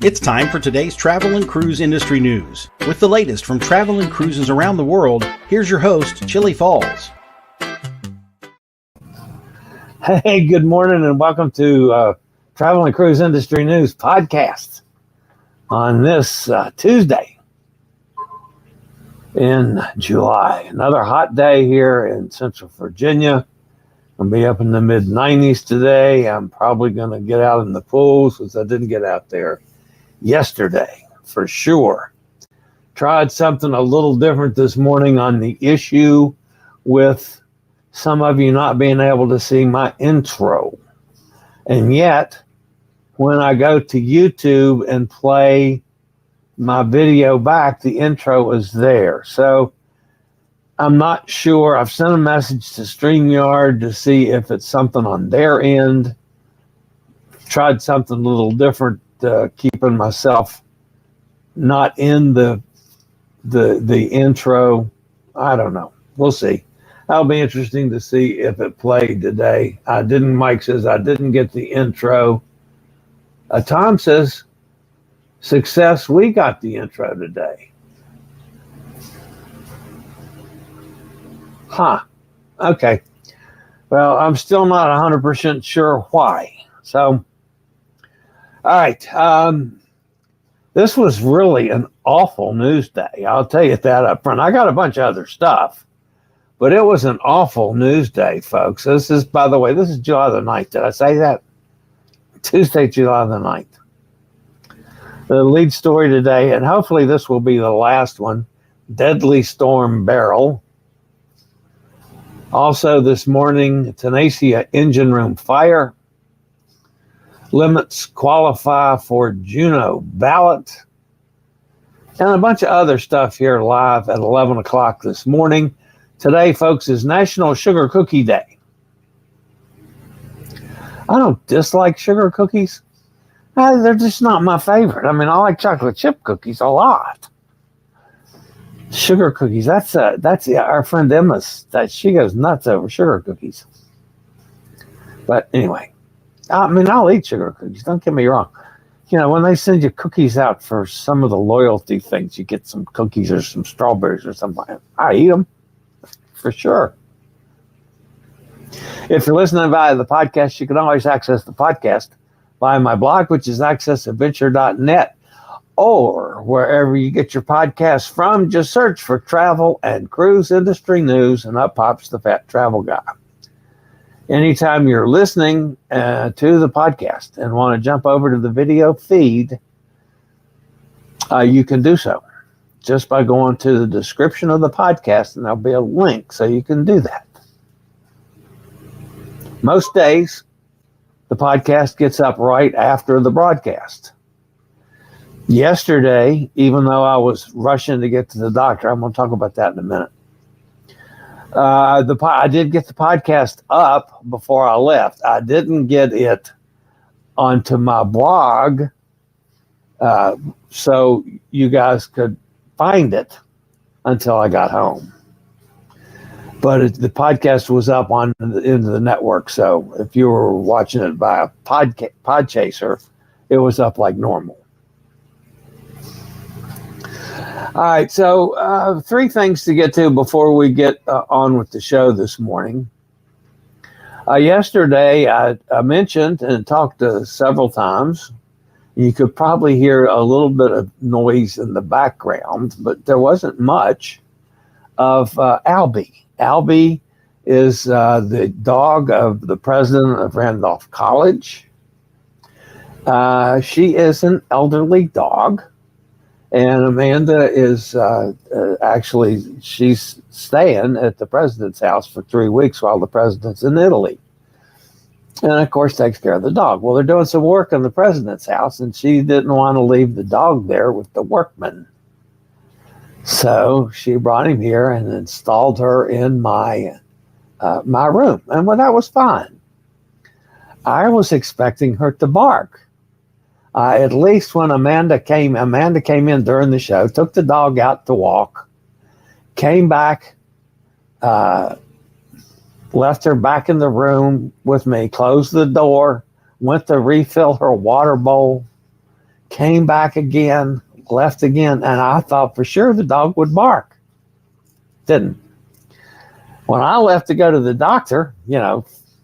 It's time for today's travel and cruise industry news. With the latest from travel and cruises around the world, here's your host, Chillie Falls. Hey, good morning and welcome to Travel and Cruise Industry News podcast on this Tuesday in July. Another hot day here in Central Virginia. I'll be up in the mid-90s today. I'm probably going to get out in the pool since I didn't get out there yesterday for sure. Tried something a little different this morning on the issue with some of you not being able to see my intro. And yet, when I go to YouTube and play my video back, the intro is there. So I'm not sure. I've sent a message to StreamYard to see if it's something on their end. Tried something a little different, keeping myself not in the intro. I don't know. We'll see. That'll be interesting to see if it played today. Mike says I didn't get the intro. Tom says, success, we got the intro today. Huh. Okay. Well, I'm still not 100% sure why. So, all right. This was really an awful news day. I'll tell you that up front. I got a bunch of other stuff, but it was an awful news day, folks. This is, by the way, this is July the 9th. Did I say that? Tuesday, July the 9th. The lead story today, and hopefully this will be the last one, deadly Storm Beryl. Also this morning, Tenacia Engine Room Fire. Limits Qualify For Juneau Ballot. And a bunch of other stuff here live at 11 o'clock this morning. Today, folks, is National Sugar Cookie Day. I don't dislike sugar cookies. They're just not my favorite. I mean, I like chocolate chip cookies a lot. Sugar cookies, that's our friend Emma's. She goes nuts over sugar cookies. But anyway, I mean, I'll eat sugar cookies. Don't get me wrong. You know, when they send you cookies out for some of the loyalty things, you get some cookies or some strawberries or something. I eat them for sure. If you're listening via the podcast, you can always access the podcast via my blog, which is accessadventure.net, or wherever you get your podcasts from. Just search for Travel and Cruise Industry News, and up pops the Fat Travel Guy. Anytime you're listening to the podcast and want to jump over to the video feed, you can do so just by going to the description of the podcast, and there'll be a link so you can do that. Most days, the podcast gets up right after the broadcast. Yesterday, even though I was rushing to get to the doctor, I'm going to talk about that in a minute. I did get the podcast up before I left. I didn't get it onto my blog so you guys could find it until I got home. But the podcast was up into the network, so if you were watching it by a Podchaser, it was up like normal. All right, so 3 things to get to before we get on with the show this morning. Yesterday, I mentioned and talked several times. You could probably hear a little bit of noise in the background, but there wasn't much of Albie. Albie is the dog of the president of Randolph College. She is an elderly dog. And Amanda is actually, she's staying at the president's house for 3 weeks while the president's in Italy. And of course takes care of the dog. Well, they're doing some work in the president's house and she didn't want to leave the dog there with the workmen. So she brought him here and installed her in my room. And well, that was fine. I was expecting her to bark. At least when Amanda came in during the show, took the dog out to walk, came back, left her back in the room with me, closed the door, went to refill her water bowl, came back again, left again, and I thought for sure the dog would bark. Didn't. When I left to go to the doctor,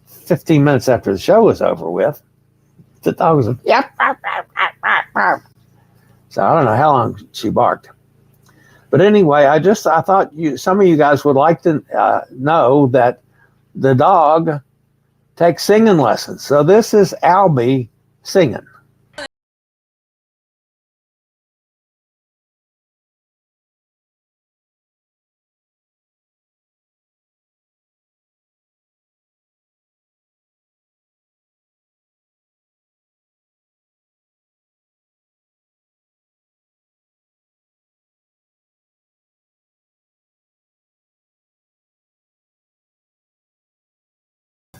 15 minutes after the show was over with, the dog was yep. So I don't know how long she barked. But anyway, I thought some of you guys would like to know that the dog takes singing lessons. So this is Albie singing.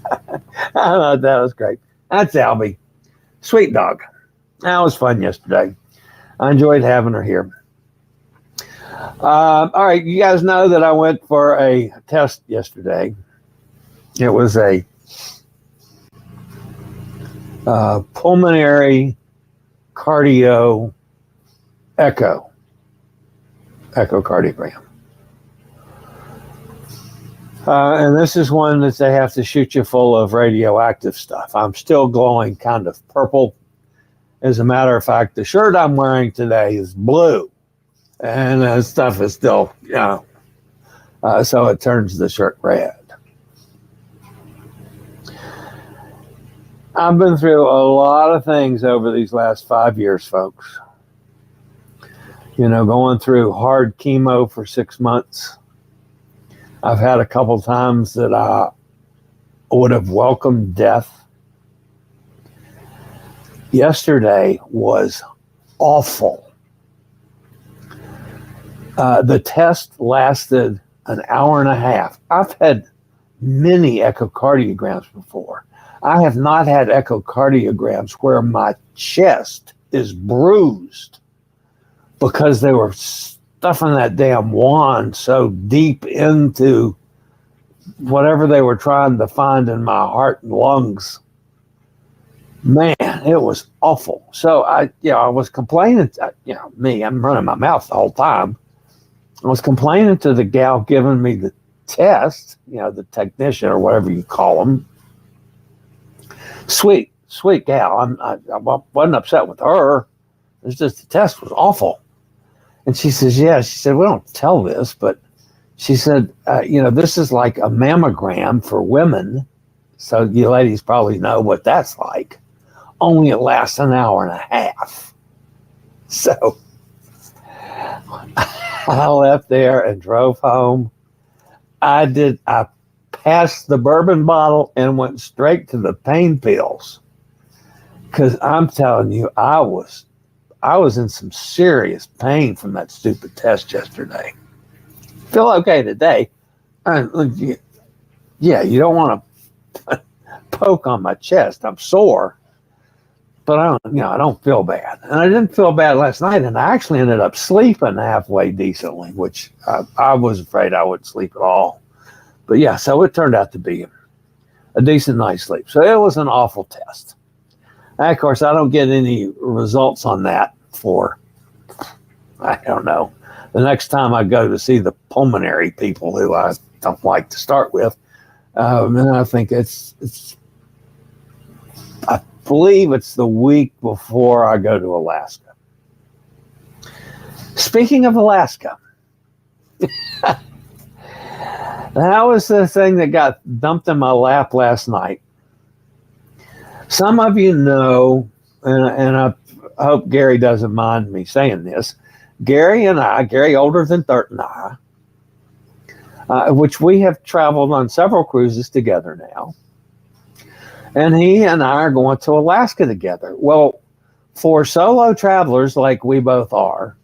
I thought that was great. That's Albie. Sweet dog. That was fun yesterday. I enjoyed having her here. All right, you guys know that I went for a test yesterday. It was a pulmonary cardio echocardiogram. And this is one that they have to shoot you full of radioactive stuff. I'm still glowing kind of purple. As a matter of fact, the shirt I'm wearing today is blue. And that stuff is still, so it turns the shirt red. I've been through a lot of things over these last 5 years, folks. Going through hard chemo for 6 months. I've had a couple times that I would have welcomed death. Yesterday was awful. The test lasted an hour and a half. I've had many echocardiograms before. I have not had echocardiograms where my chest is bruised because they were stuffing that damn wand so deep into whatever they were trying to find in my heart and lungs. Man, it was awful. So I was complaining, I'm running my mouth the whole time. I was complaining to the gal giving me the test, the technician or whatever you call them. Sweet gal. I wasn't upset with her. It's just the test was awful. And she says, yeah, she said, we don't tell this, but she said, this is like a mammogram for women. So you ladies probably know what that's like. Only it lasts an hour and a half. So I left there and drove home. I passed the bourbon bottle and went straight to the pain pills. Because I'm telling you, I was in some serious pain from that stupid test yesterday. Feel okay today. You don't want to poke on my chest. I'm sore, but I don't feel bad. And I didn't feel bad last night, and I actually ended up sleeping halfway decently, which I was afraid I wouldn't sleep at all. But yeah, so it turned out to be a decent night's sleep. So it was an awful test. And of course, I don't get any results on that for, I don't know, the next time I go to see the pulmonary people who I don't like to start with. And I think I believe it's the week before I go to Alaska. Speaking of Alaska, that was the thing that got dumped in my lap last night. Some of you know, and I hope Gary doesn't mind me saying this, Gary older than 39, which we have traveled on several cruises together now. And he and I are going to Alaska together. Well, for solo travelers like we both are,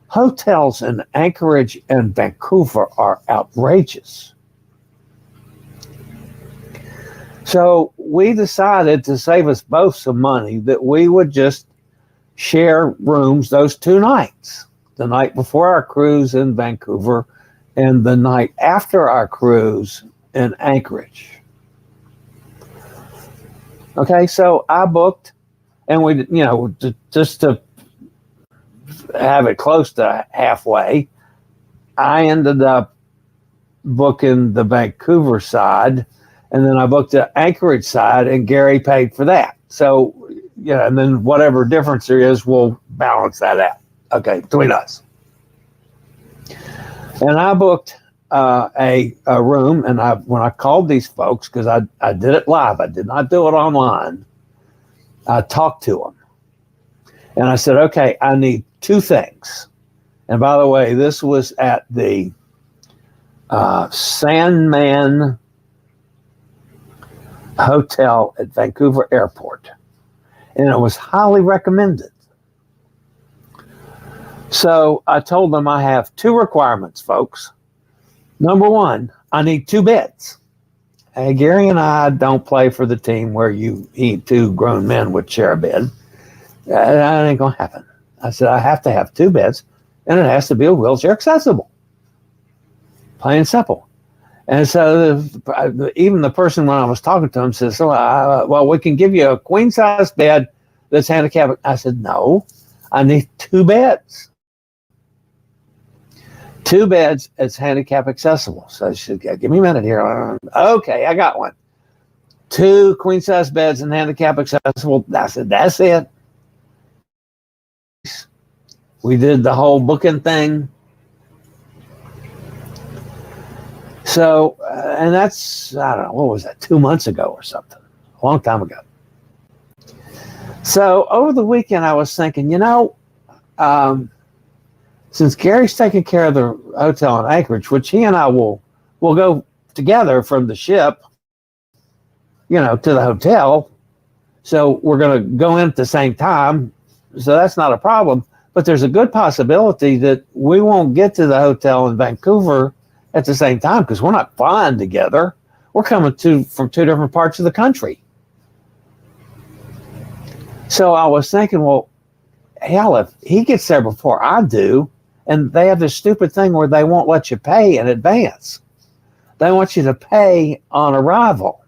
hotels in Anchorage and Vancouver are outrageous. So we decided to save us both some money that we would just share rooms those 2 nights, the night before our cruise in Vancouver and the night after our cruise in Anchorage. Okay, so I booked, and we, just to have it close to halfway. I ended up booking the Vancouver side, and then I booked the Anchorage side, and Gary paid for that. So, and then whatever difference there is, we'll balance that out, okay, between us. And I booked a room, and when I called these folks, because I did it live, I did not do it online, I talked to them. And I said, okay, I need two things. And by the way, this was at the Sandman Hotel at Vancouver Airport. And it was highly recommended. So I told them I have two requirements, folks. Number one, I need two beds. Hey, Gary and I don't play for the team where two grown men would share a bed. That ain't going to happen. I said, I have to have two beds, and it has to be a wheelchair accessible. Plain and simple. And so even the person, when I was talking to him, says, well, we can give you a queen-size bed that's handicapped. I said, no, I need two beds. Two beds that's handicap accessible. So she said, give me a minute here. Okay, I got one. Two queen-size beds and handicap accessible. I said, that's it. We did the whole booking thing. So, and that's, I don't know, what was that, 2 months ago or something, a long time ago. So over the weekend, I was thinking, since Gary's taking care of the hotel in Anchorage, which he and I will go together from the ship, to the hotel. So we're going to go in at the same time. So that's not a problem. But there's a good possibility that we won't get to the hotel in Vancouver at the same time because we're not flying together. We're coming from two different parts of the country. So I was thinking, well, hell, if he gets there before I do, and they have this stupid thing where they won't let you pay in advance. They want you to pay on arrival.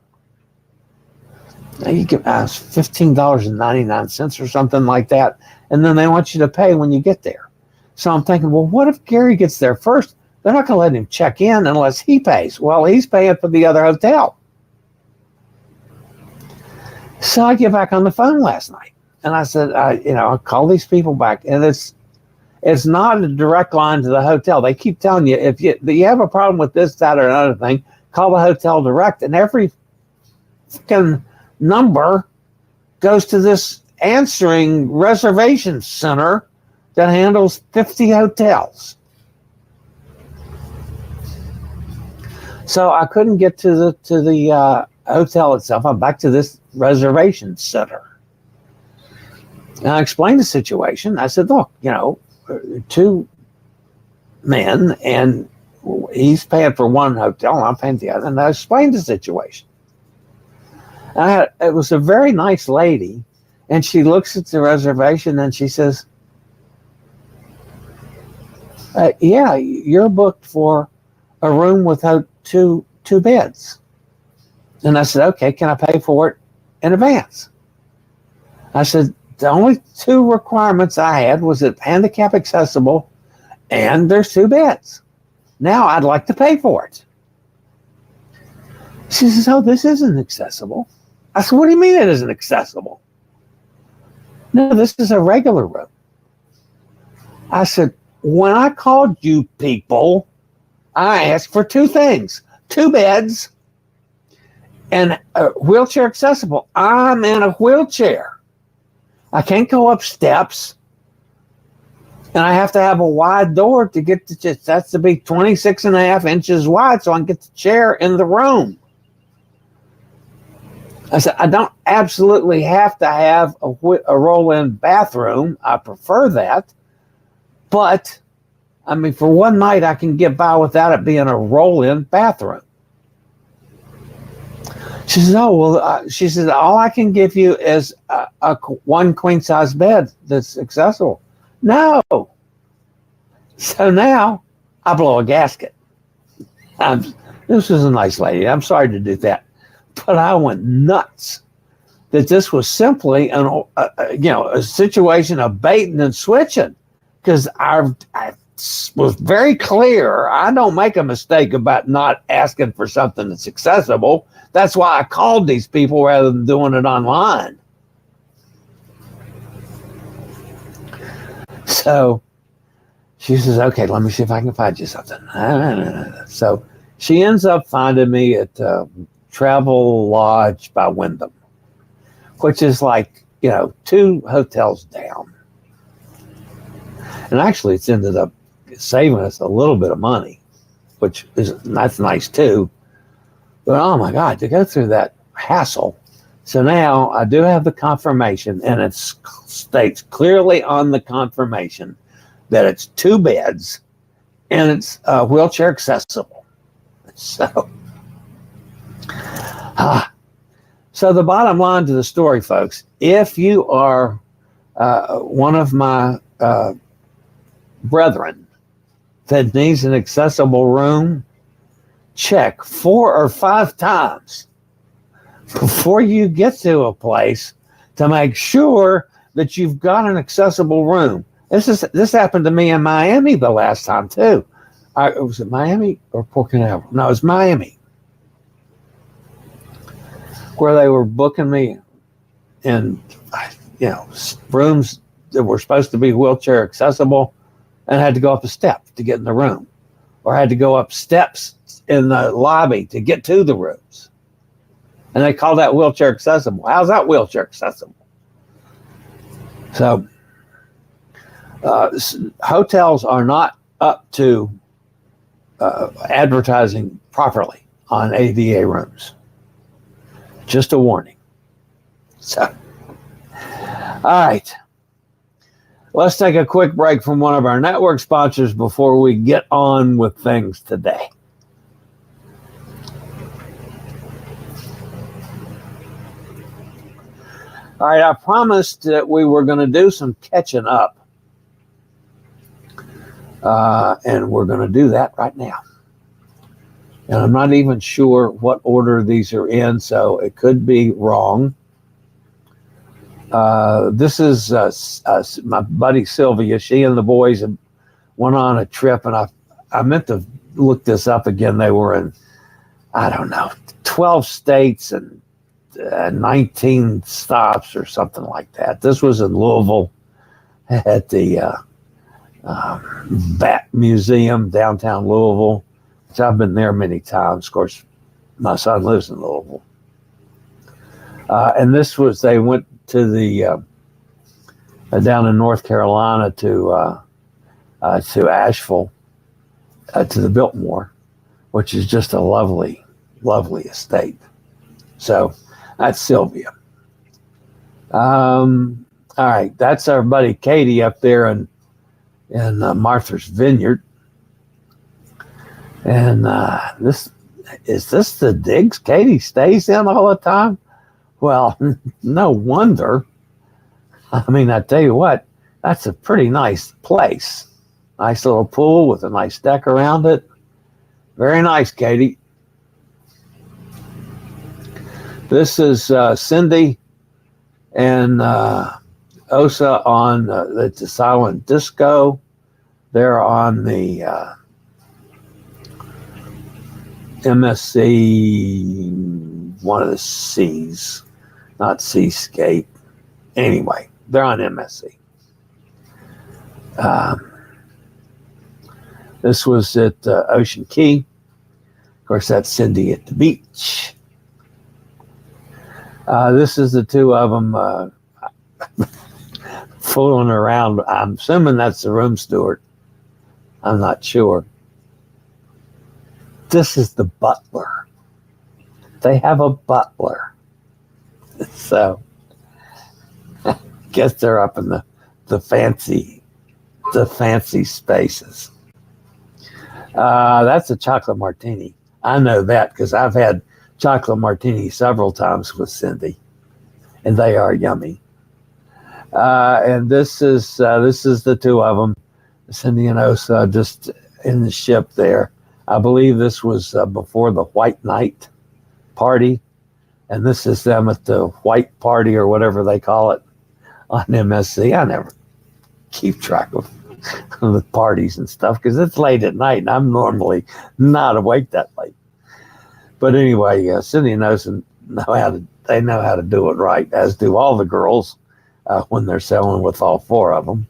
Now you can ask $15.99 or something like that, and then they want you to pay when you get there. So I'm thinking, well, what if Gary gets there first? They're not going to let him check in unless he pays. Well, he's paying for the other hotel. So I get back on the phone last night, and I said, I call these people back, and it's not a direct line to the hotel. They keep telling you, if you have a problem with this, that, or another thing, call the hotel direct, and every fucking number goes to this answering reservation center that handles 50 hotels. So I couldn't get to the hotel itself. I'm back to this reservation center. And I explained the situation. I said, look, two men, and he's paying for one hotel, and I'm paying the other. And I explained the situation. It was a very nice lady, and she looks at the reservation and she says, yeah, you're booked for a room with two beds. And I said, okay, can I pay for it in advance? I said, the only two requirements I had was it handicap accessible and there's two beds. Now I'd like to pay for it. She says, oh, this isn't accessible. I said, what do you mean it isn't accessible? No, this is a regular room. I said, when I called you people, I asked for two things, two beds and wheelchair accessible. I'm in a wheelchair. I can't go up steps. And I have to have a wide door to get that's to be 26 and a half inches wide so I can get the chair in the room. I said, I don't absolutely have to have a roll-in bathroom. I prefer that. But, for one night, I can get by without it being a roll-in bathroom. She says, she says, all I can give you is a one queen-size bed that's accessible. No. So now I blow a gasket. This was a nice lady. I'm sorry to do that. But I went nuts that this was simply a situation of baiting and switching. because I was very clear. I don't make a mistake about not asking for something that's accessible. That's why I called these people rather than doing it online. So she says, okay, let me see if I can find you something. So she ends up finding me at Travel Lodge by Wyndham, which is like, 2 hotels down. And actually, it's ended up saving us a little bit of money, that's nice too. But oh my God, to go through that hassle. So now I do have the confirmation, and it states clearly on the confirmation that it's 2 beds and it's wheelchair accessible. So the bottom line to the story, folks, if you are one of my brethren that needs an accessible room, check 4 or 5 times before you get to a place to make sure that you've got an accessible room. This happened to me in Miami the last time too. Was it Miami or Port Canaveral? No, it was Miami, where they were booking me in, rooms that were supposed to be wheelchair accessible, and had to go up a step to get in the room, or had to go up steps in the lobby to get to the rooms. And they call that wheelchair accessible. How's that wheelchair accessible? So hotels are not up to advertising properly on ADA rooms. Just a warning. So, all right. Let's take a quick break from one of our network sponsors before we get on with things today. All right, I promised that we were going to do some catching up. And we're going to do that right now. And I'm not even sure what order these are in, so it could be wrong. This is my buddy Sylvia. She and the boys went on a trip, and I meant to look this up again. They were in, 12 states and 19 stops or something like that. This was in Louisville at the Bat Museum, downtown Louisville, which I've been there many times. Of course, my son lives in Louisville. And they went to the down in North Carolina to Asheville, to the Biltmore, which is just a lovely, lovely estate. So that's Sylvia. All right, that's our buddy Katie up there in Martha's Vineyard. And is this the digs Katie stays in all the time? Well, no wonder. I mean, I tell you what, that's a pretty nice place. Nice little pool with a nice deck around it. Very nice, Katie. This is Cindy and Osa on the Silent Disco. They're on the MSC, one of the C's, not Seascape. Anyway, they're on MSC. This was at Ocean Key. Of course, that's Cindy at the beach. This is the two of them fooling around. I'm assuming that's the room steward. I'm not sure. This is the butler. They have a butler. So, guess they're up in the fancy spaces. That's a chocolate martini. I know that because I've had chocolate martini several times with Cindy, and they are yummy. And this is the two of them, Cindy and Osa, just in the ship there. I believe this was before the White Night party, and this is them at the White Party or whatever they call it on MSC. I never keep track of the parties and stuff, because it's late at night and I'm normally not awake that late. But anyway, Cindy knows they know how to do it right, as do all the girls when they're selling with all four of them.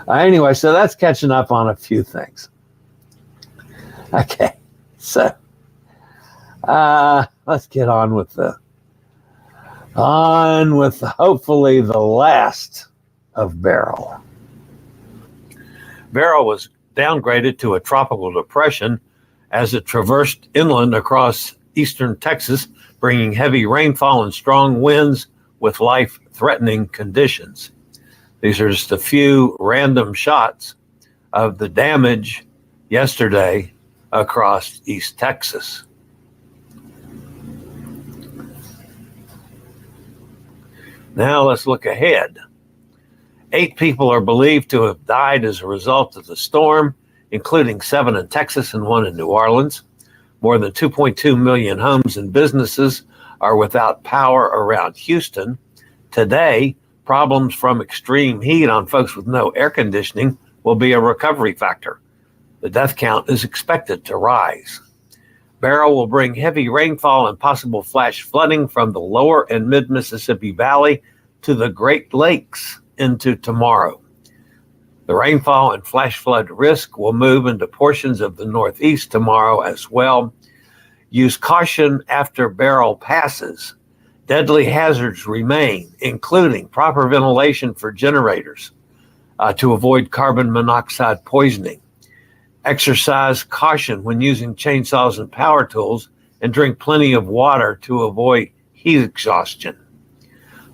Anyway, so that's catching up on a few things. Okay, so let's get on with hopefully the last of Beryl. Beryl was downgraded to a tropical depression as it traversed inland across eastern Texas, bringing heavy rainfall and strong winds with life-threatening conditions. These are just a few random shots of the damage yesterday across East Texas. Now let's look ahead. 8 people are believed to have died as a result of the storm, including 7 in Texas and 1 in New Orleans. More than 2.2 million homes and businesses are without power around Houston. Today, problems from extreme heat on folks with no air conditioning will be a recovery factor. The death count is expected to rise. Beryl will bring heavy rainfall and possible flash flooding from the lower and mid-Mississippi Valley to the Great Lakes into tomorrow. The rainfall and flash flood risk will move into portions of the Northeast tomorrow as well. Use caution after Beryl passes. Deadly hazards remain, including proper ventilation for generators to avoid carbon monoxide poisoning. Exercise caution when using chainsaws and power tools, and drink plenty of water to avoid heat exhaustion.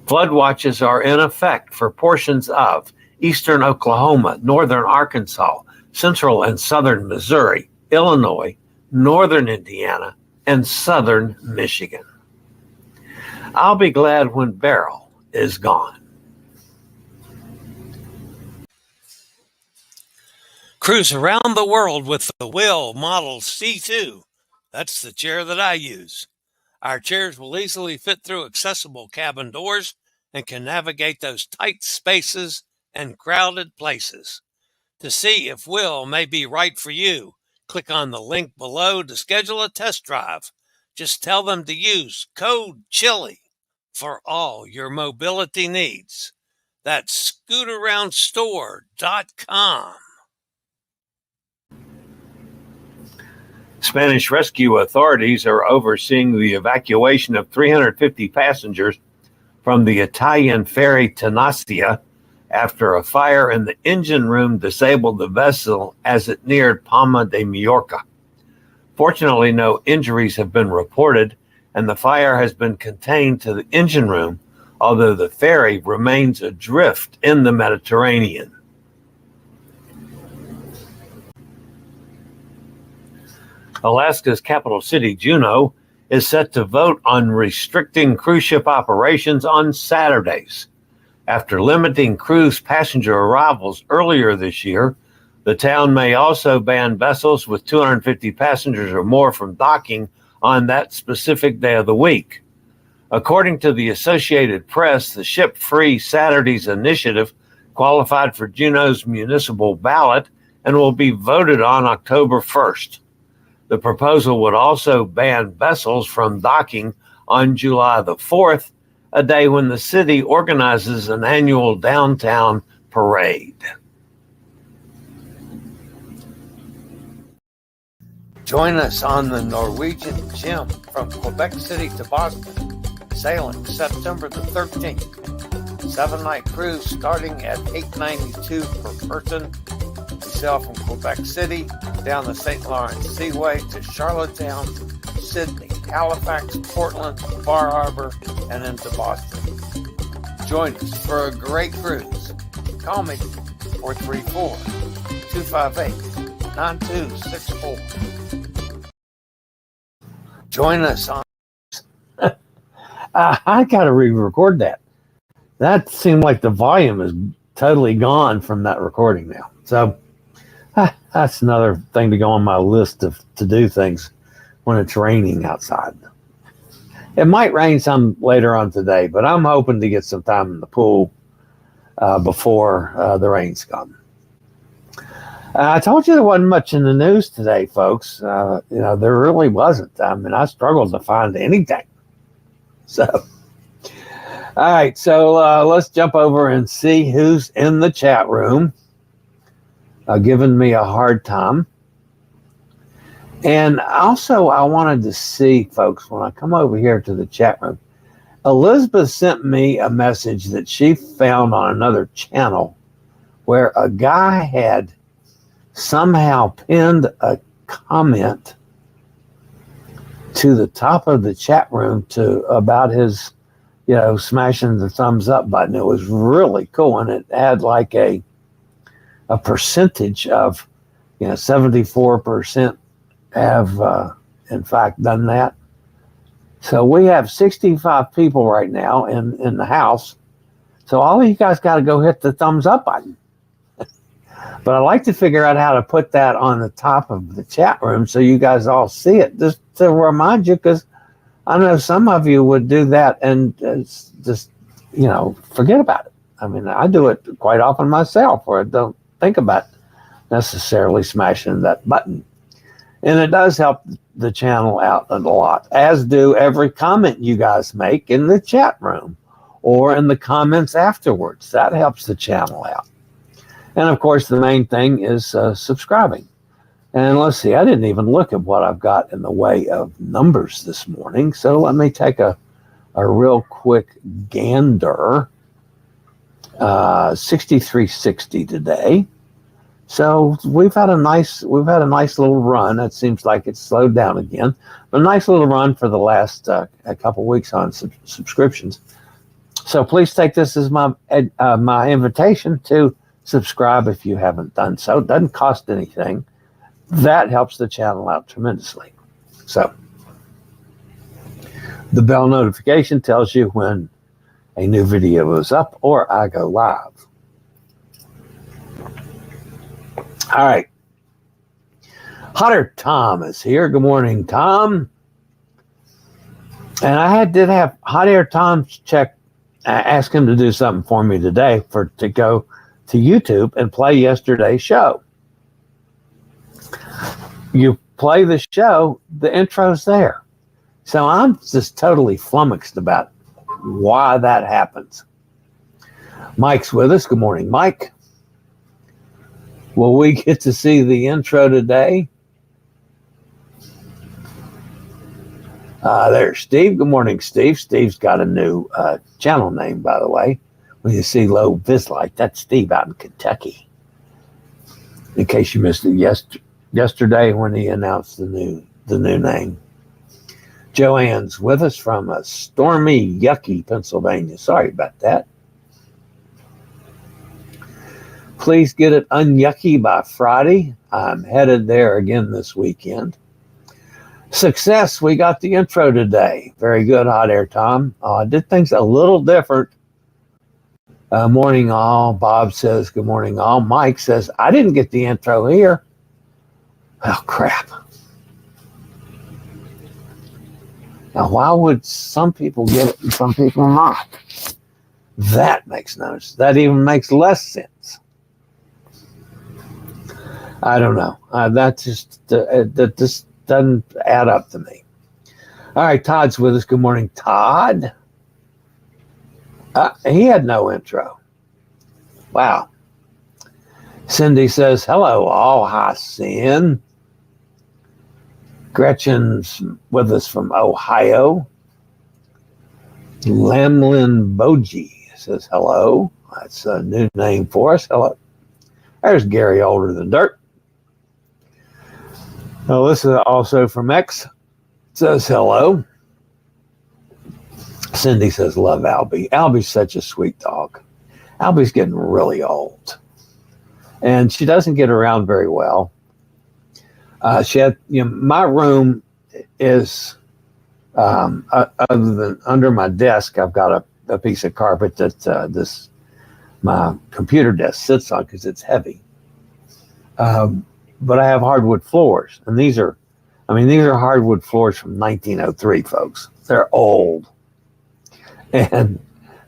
Flood watches are in effect for portions of eastern Oklahoma, northern Arkansas, central and southern Missouri, Illinois, northern Indiana, and southern Michigan. I'll be glad when Beryl is gone. Cruise around the world with the Will Model C2. That's the chair that I use. Our chairs will easily fit through accessible cabin doors and can navigate those tight spaces and crowded places. To see if Will may be right for you, click on the link below to schedule a test drive. Just tell them to use code CHILLIE for all your mobility needs. That's scootaroundstore.com. Spanish rescue authorities are overseeing the evacuation of 350 passengers from the Italian ferry Tenacia after a fire in the engine room disabled the vessel as it neared Palma de Mallorca. Fortunately, no injuries have been reported, and the fire has been contained to the engine room, although the ferry remains adrift in the Mediterranean. Alaska's capital city, Juneau, is set to vote on restricting cruise ship operations on Saturdays. After limiting cruise passenger arrivals earlier this year, the town may also ban vessels with 250 passengers or more from docking on that specific day of the week. According to the Associated Press, the Ship Free Saturdays initiative qualified for Juneau's municipal ballot and will be voted on October 1st. The proposal would also ban vessels from docking on July the 4th, a day when the city organizes an annual downtown parade. Join us on the Norwegian Gem from Quebec City to Boston, sailing September the 13th. 7-night cruise starting at $892 per person. We sail from Quebec City down the St. Lawrence Seaway to Charlottetown, Sydney, Halifax, Portland, Bar Harbor, and into Boston. Join us for a great cruise. Call me 434-258-9264. Join us on. I got to re-record that. That seemed like the volume is totally gone from that recording now. So that's another thing to go on my list of to-do things when it's raining outside. It might rain some later on today, but I'm hoping to get some time in the pool before the rain's gone. I told you there wasn't much in the news today, folks. There really wasn't. I mean, I struggled to find anything. So, all right. So let's jump over and see who's in the chat room, giving me a hard time. And also, I wanted to see, folks, when I come over here to the chat room, Elizabeth sent me a message that she found on another channel where a guy had somehow pinned a comment to the top of the chat room about his, smashing the thumbs up button. It was really cool, and it had like a percentage of, 74% have in fact done that. So we have 65 people right now in the house. So all of you guys got to go hit the thumbs up button. But I'd like to figure out how to put that on the top of the chat room so you guys all see it, just to remind you, because I know some of you would do that and just, forget about it. I mean, I do it quite often myself, where I don't think about necessarily smashing that button. And it does help the channel out a lot, as do every comment you guys make in the chat room or in the comments afterwards. That helps the channel out. And of course, the main thing is subscribing. And let's see, I didn't even look at what I've got in the way of numbers this morning. So let me take a real quick gander. 6360 today. So we've had a nice little run. It seems like it's slowed down again, but a nice little run for the last a couple weeks on subscriptions. So please take this as my invitation to subscribe if you haven't done so. It doesn't cost anything. That helps the channel out tremendously. So the bell notification tells you when a new video is up or I go live. All right. Hotter Tom is here. Good morning, Tom. And I did have Hot Air Tom ask him to do something for me today to go to YouTube and play yesterday's show. You play the show, the intro's there. So I'm just totally flummoxed about why that happens. Mike's with us. Good morning, Mike. Will we get to see the intro today? There's Steve. Good morning, Steve. Steve's got a new channel name, by the way. When you see Low Vislight, that's Steve out in Kentucky. In case you missed it yesterday when he announced the new name. Joanne's with us from a stormy, yucky Pennsylvania. Sorry about that. Please get it unyucky by Friday. I'm headed there again this weekend. Success, we got the intro today. Very good, Hot Air Tom. I did things a little different. Morning all. Bob says, good morning all. Mike says, I didn't get the intro here. Oh, crap. Now, why would some people get it and some people not? That makes no sense. That even makes less sense. I don't know. That just doesn't add up to me. All right, Todd's with us. Good morning, Todd. He had no intro. Wow. Cindy says, hello, all. Hi, Sin. Gretchen's with us from Ohio. Lamlin Boji says, hello. That's a new name for us. Hello. There's Gary Older Than Dirt. Alyssa, also from X, says hello. Cindy says, love Albie. Albie's such a sweet dog. Albie's getting really old. And she doesn't get around very well. My room is, other than under my desk, I've got a piece of carpet that my computer desk sits on because it's heavy. But I have hardwood floors, and these are hardwood floors from 1903, folks. They're old. And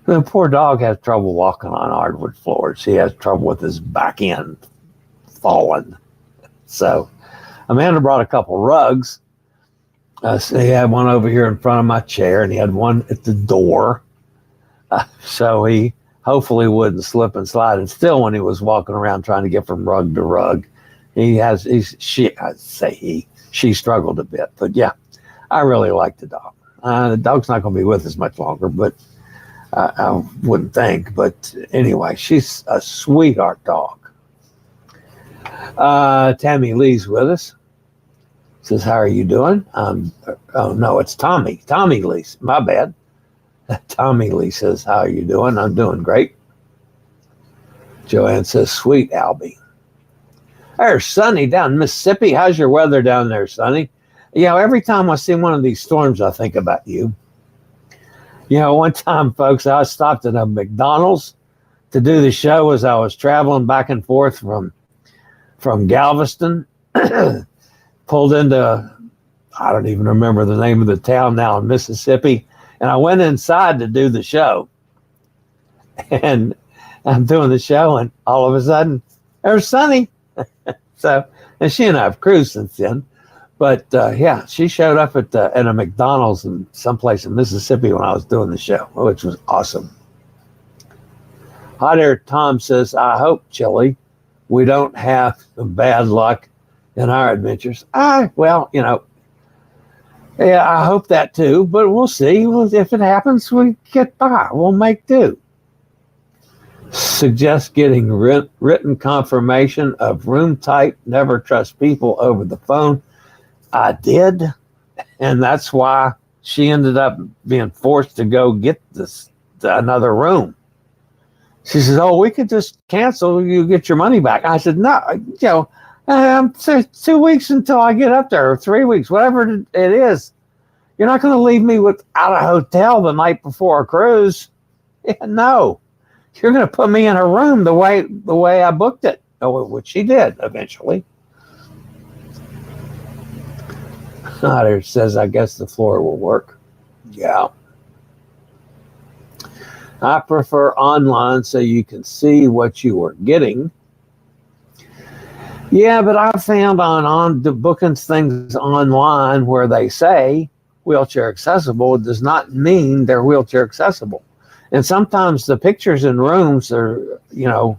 the poor dog has trouble walking on hardwood floors. He has trouble with his back end fallen. So Amanda brought a couple rugs. So he had one over here in front of my chair, and he had one at the door. So he hopefully wouldn't slip and slide. And still, when he was walking around trying to get from rug to rug, she struggled a bit. But yeah, I really like the dog. The dog's not going to be with us much longer, but I wouldn't think. But anyway, she's a sweetheart dog. Tammy Lee's with us. Says, how are you doing? Oh, no, it's Tommy. Tommy Lee. My bad. Tommy Lee says, how are you doing? I'm doing great. Joanne says, sweet, Albie. There's Sonny down in Mississippi. How's your weather down there, Sonny? You know, every time I see one of these storms, I think about you. You know, one time, folks, I stopped at a McDonald's to do the show as I was traveling back and forth from Galveston. Pulled into, I don't even remember the name of the town now in Mississippi. And I went inside to do the show. And I'm doing the show, and all of a sudden, there's Sonny. So, and she and I have cruised since then. But yeah, she showed up at a McDonald's in someplace in Mississippi when I was doing the show, which was awesome. Hot Air Tom says, I hope, Chillie, we don't have some bad luck in our adventures. Well, you know, yeah, I hope that too, but we'll see. Well, if it happens, we get by. We'll make do. Suggest getting written confirmation of room type. Never trust people over the phone. I did, and that's why she ended up being forced to go get another room. She says, "Oh, we could just cancel. You get your money back." I said, "No, you know, 2 weeks until I get up there, or 3 weeks, whatever it is. You're not going to leave me without a hotel the night before a cruise. Yeah, no, you're going to put me in a room the way I booked it," which she did eventually. Otter says, "I guess the floor will work." Yeah. I prefer online so you can see what you are getting. Yeah, but I found on the bookings things online where they say wheelchair accessible, it does not mean they're wheelchair accessible. And sometimes the pictures in rooms are, you know,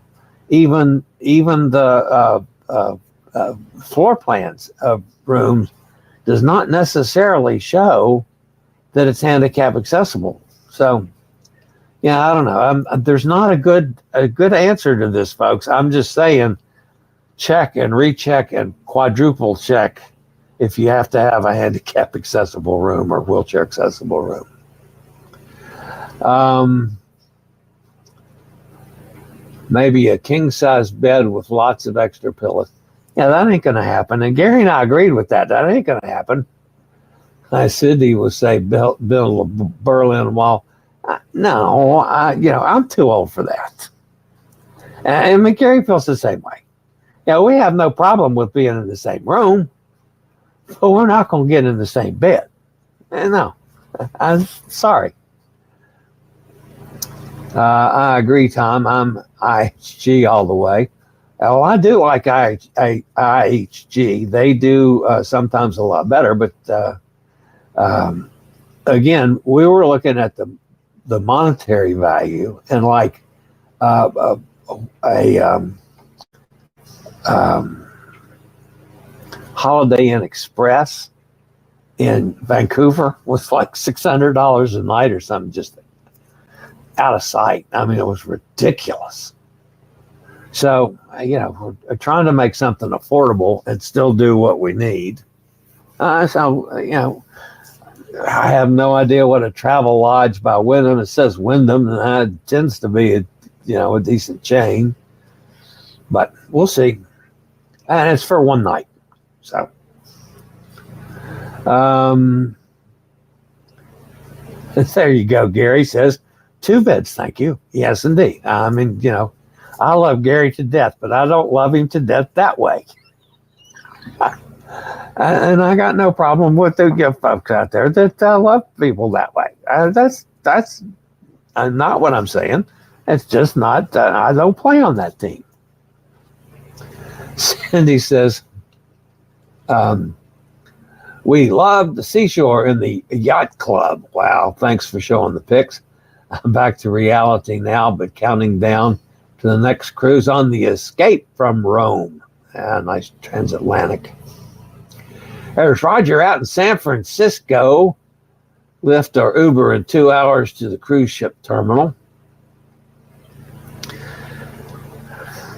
even the floor plans of rooms does not necessarily show that it's handicap accessible. So, yeah, I don't know. There's not a good answer to this, folks. I'm just saying, check and recheck and quadruple check if you have to have a handicap accessible room or wheelchair accessible room. Maybe a king size bed with lots of extra pillows. Yeah, that ain't going to happen. And Gary and I agreed with that. That ain't going to happen. Sydney would say, build a Berlin Wall. No, I'm too old for that. And Gary feels the same way. Yeah, we have no problem with being in the same room, but we're not going to get in the same bed. No, I'm sorry. I agree, Tom. I'm IHG all the way. Well, I do like IHG. They do sometimes a lot better, but again, we were looking at the monetary value, and like Holiday Inn Express in Vancouver was like $600 a night or something, just out of sight. I mean, it was ridiculous. So, we're trying to make something affordable and still do what we need. I have no idea what a Travel Lodge by Wyndham. It says Wyndham, and it tends to be a decent chain. But we'll see. And it's for one night. So, there you go. Gary says, 2 beds, thank you. Yes, indeed. I mean, I love Gary to death, but I don't love him to death that way. And I got no problem with the folks out there that love people that way. That's not what I'm saying. It's just not, I don't play on that team. Cindy says, we love the seashore in the yacht club. Wow, thanks for showing the pics. I'm back to reality now, but counting down to the next cruise on the escape from Rome. Nice transatlantic. There's Roger out in San Francisco. Lyft or Uber in 2 hours to the cruise ship terminal.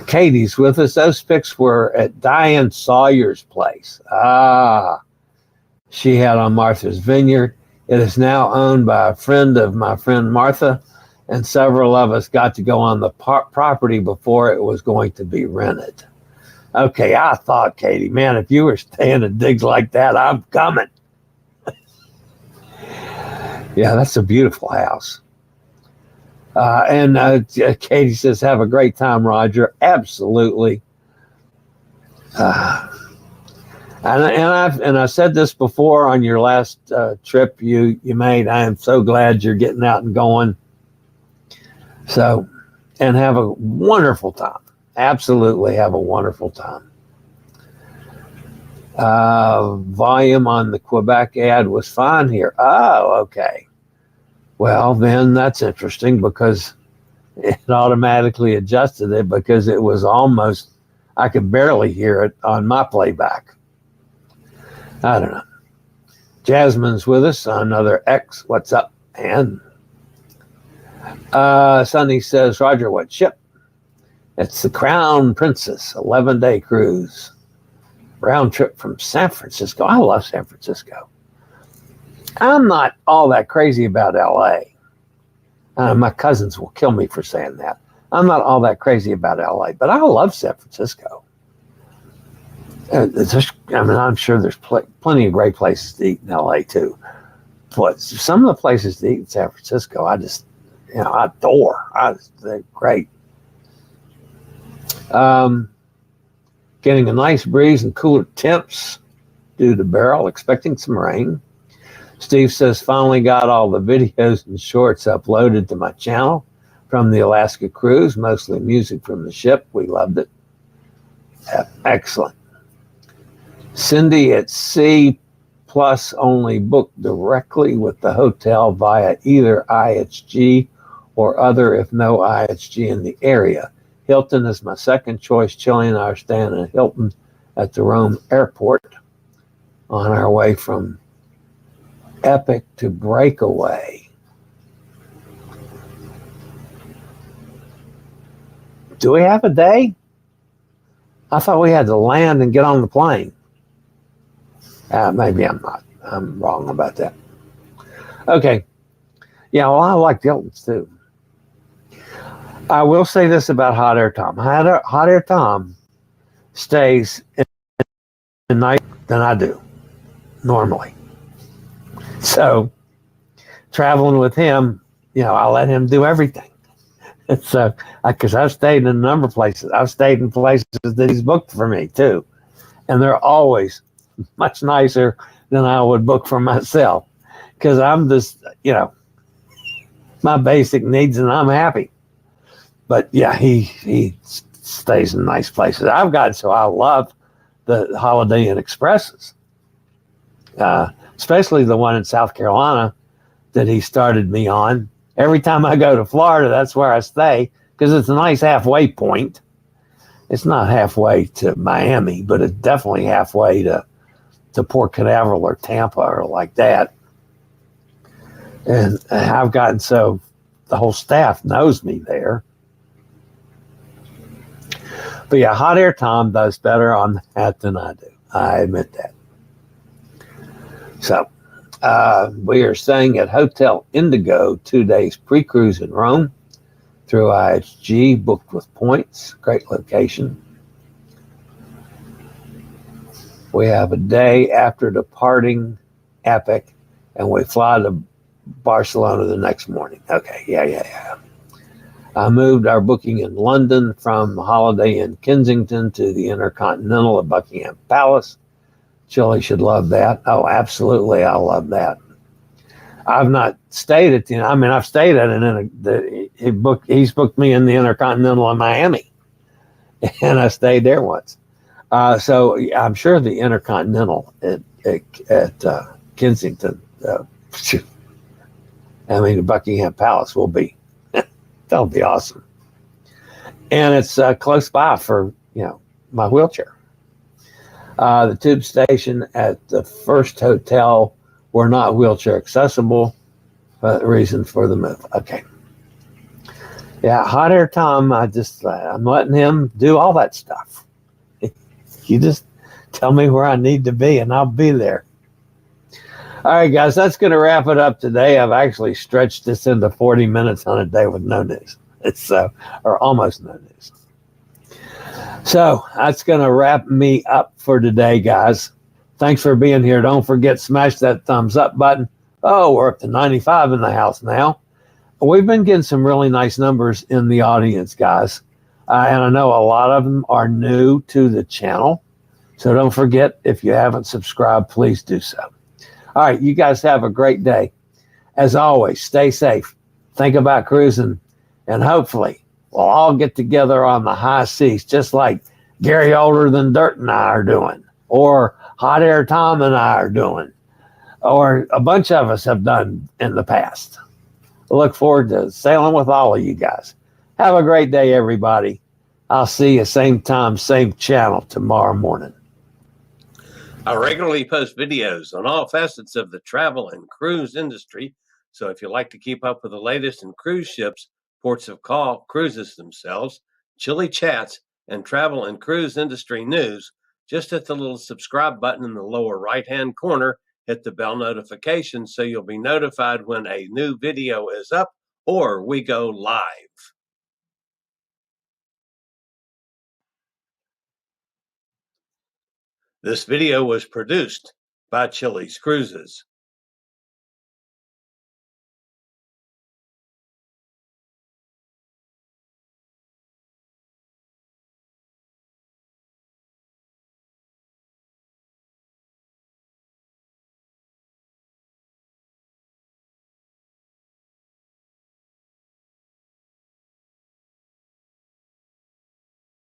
Katie's with us. Those pics were at Diane Sawyer's place. She had on Martha's Vineyard. It is now owned by a friend of my friend Martha, and several of us got to go on the property before it was going to be rented. Okay, I thought, Katie, man, if you were staying at digs like that, I'm coming. Yeah, that's a beautiful house. Katie says, have a great time, Roger. Absolutely. And I said this before on your last trip you made. I am so glad you're getting out and going. So, and have a wonderful time. Absolutely have a wonderful time. Volume on the Quebec ad was fine here. Oh, okay. Well, then that's interesting because it automatically adjusted it because it was almost, I could barely hear it on my playback. I don't know. Jasmine's with us, another X. What's up, man? Sunny says, Roger, what ship? It's the Crown Princess, 11-day cruise. Round trip from San Francisco. I love San Francisco. I'm not all that crazy about LA. My cousins will kill me for saying that. I'm not all that crazy about LA, but I love San Francisco. I'm sure there's plenty of great places to eat in LA too. But some of the places to eat in San Francisco, I just, adore. They're great. Getting a nice breeze and cooler temps due to Beryl, expecting some rain. Steve says, finally got all the videos and shorts uploaded to my channel from the Alaska cruise, mostly music from the ship. We loved it. Excellent. Cindy at C Plus only booked directly with the hotel via either IHG or other if no IHG in the area. Hilton is my second choice. Chillie and I are staying at Hilton at the Rome airport on our way from Epic to Breakaway. Do we have a day? I thought we had to land and get on the plane. Maybe I'm not. I'm wrong about that. Okay. Yeah, well, I like Hilton's too. I will say this about Hot Air Tom. Hot Air Tom stays in night than I do normally. So traveling with him, I let him do everything. And so, because I've stayed in a number of places. I've stayed in places that he's booked for me too. And they're always much nicer than I would book for myself. Because I'm just, my basic needs and I'm happy. But yeah, he stays in nice places. I've got, so I love the Holiday Inn Expresses. Especially the one in South Carolina that he started me on. Every time I go to Florida, that's where I stay because it's a nice halfway point. It's not halfway to Miami, but it's definitely halfway to Port Canaveral or Tampa or like that. And I've gotten so the whole staff knows me there. But yeah, Hot Air Tom does better on that than I do. I admit that. So we are staying at Hotel Indigo 2 days pre-cruise in Rome through IHG, booked with points. Great location. We have a day after departing Epic, and we fly to Barcelona the next morning. Okay, yeah. I moved our booking in London from Holiday Inn Kensington to the Intercontinental at Buckingham Palace. Chillie should love that. Oh, absolutely, I love that. I've not stayed at I've stayed at he's booked me in the Intercontinental in Miami, and I stayed there once. So I'm sure the Intercontinental at Kensington, the Buckingham Palace will be. That'll be awesome. And it's close by for, my wheelchair. The tube station at the first hotel were not wheelchair accessible. Reason for the move. Okay. Yeah, Hot Air Tom, I'm letting him do all that stuff. You just tell me where I need to be and I'll be there. All right, guys, that's going to wrap it up today. I've actually stretched this into 40 minutes on a day with no news. Or almost no news. So that's going to wrap me up for today, guys. Thanks for being here. Don't forget, smash that thumbs up button. Oh, we're up to 95 in the house now. We've been getting some really nice numbers in the audience, guys. And I know a lot of them are new to the channel. So don't forget, if you haven't subscribed, please do so. All right, you guys have a great day. As always, stay safe. Think about cruising. And hopefully, we'll all get together on the high seas, just like Gary Older Than Dirt and I are doing, or Hot Air Tom and I are doing, or a bunch of us have done in the past. I look forward to sailing with all of you guys. Have a great day, everybody. I'll see you same time, same channel tomorrow morning. I regularly post videos on all facets of the travel and cruise industry. So if you like to keep up with the latest in cruise ships, ports of call, cruises themselves, Chillie chats, and travel and cruise industry news, just hit the little subscribe button in the lower right-hand corner. Hit the bell notification so you'll be notified when a new video is up or we go live. This video was produced by Chillie's Cruises.